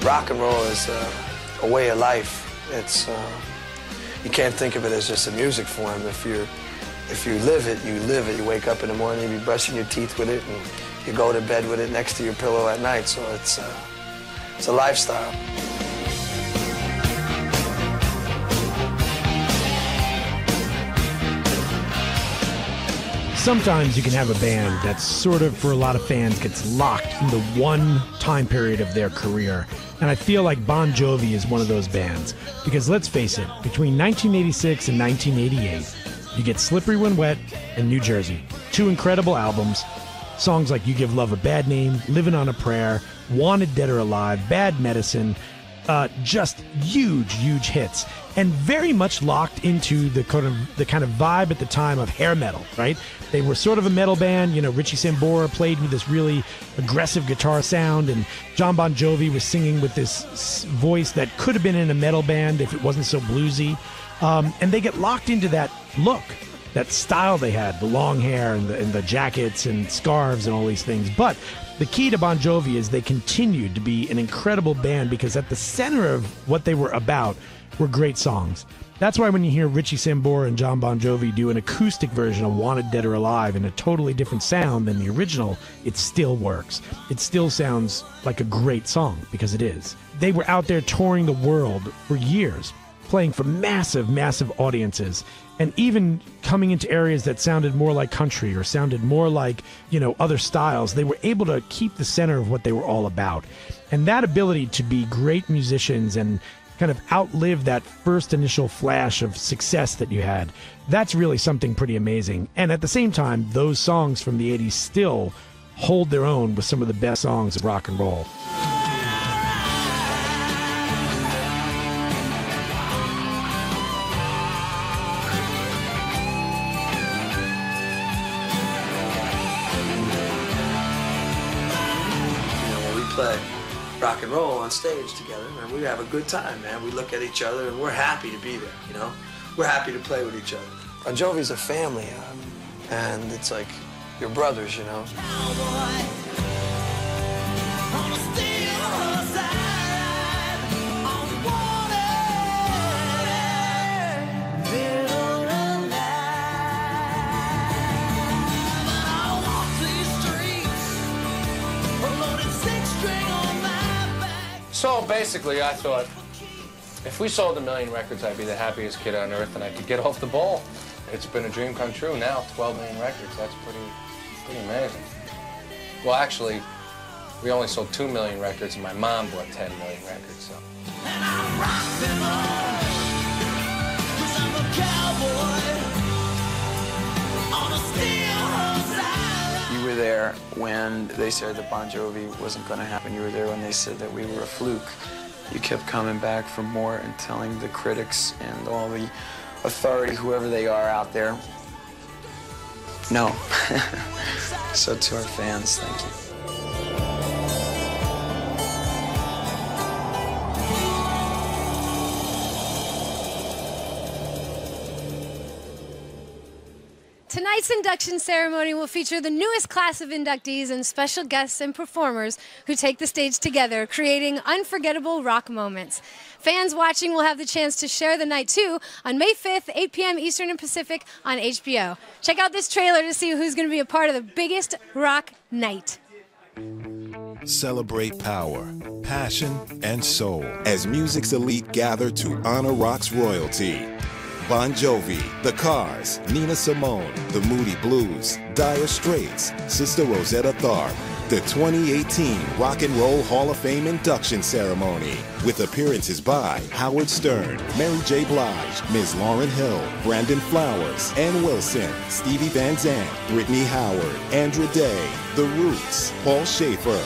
Rock and roll is a way of life. It's you can't think of it as just a music form. If you live it, you live it. You wake up in the morning, you be brushing your teeth with it, and you go to bed with it next to your pillow at night. So it's a lifestyle. Sometimes you can have a band that sort of, for a lot of fans, gets locked in the one time period of their career. And I feel like Bon Jovi is one of those bands. Because let's face it, between 1986 and 1988, you get Slippery When Wet and New Jersey. Two incredible albums. Songs like You Give Love a Bad Name, Living on a Prayer, Wanted Dead or Alive, Bad Medicine. Just huge hits, and very much locked into the kind of vibe at the time of hair metal, right? They were sort of a metal band. You know, Richie Sambora played with this really aggressive guitar sound, and John Bon Jovi was singing with this voice that could have been in a metal band if it wasn't so bluesy. And they get locked into that look, that style they had, the long hair and the jackets and scarves and all these things. But the key to Bon Jovi is they continued to be an incredible band because at the center of what they were about were great songs. That's why when you hear Richie Sambora and John Bon Jovi do an acoustic version of Wanted Dead or Alive in a totally different sound than the original, it still works. It still sounds like a great song, because it is. They were out there touring the world for years, playing for massive audiences, and even coming into areas that sounded more like country or sounded more like, you know, other styles. They were able to keep the center of what they were all about. And that ability to be great musicians and kind of outlive that first initial flash of success that you had, that's really something pretty amazing. And at the same time, those songs from the 80s still hold their own with some of the best songs of rock and roll. Play rock and roll on stage together, and we have a good time, man. We look at each other, and we're happy to be there, you know? We're happy to play with each other. Bon Jovi's a family, and it's like your brothers, you know? So basically, I thought, if we sold 1 million records, I'd be the happiest kid on earth, and I could get off the ball. It's been a dream come true. Now, 12 million records, that's pretty amazing. Well, actually, we only sold 2 million records, and my mom bought 10 million records, so. And I rock them all, 'cause I'm a cowboy on a steel horse. You were there when they said that Bon Jovi wasn't going to happen. You were there when they said that we were a fluke. You kept coming back for more and telling the critics and all the authority, whoever they are out there, no. So to our fans, thank you. Tonight's induction ceremony will feature the newest class of inductees and special guests and performers who take the stage together, creating unforgettable rock moments. Fans watching will have the chance to share the night too on May 5th, 8 p.m. Eastern and Pacific on HBO. Check out this trailer to see who's going to be a part of the biggest rock night. Celebrate power, passion, and soul as music's elite gather to honor rock's royalty. Bon Jovi, The Cars, Nina Simone, The Moody Blues, Dire Straits, Sister Rosetta Tharpe. The 2018 Rock and Roll Hall of Fame induction ceremony with appearances by Howard Stern, Mary J. Blige, Ms. Lauryn Hill, Brandon Flowers, Ann Wilson, Stevie Van Zandt, Brittany Howard, Andra Day, The Roots, Paul Schaefer.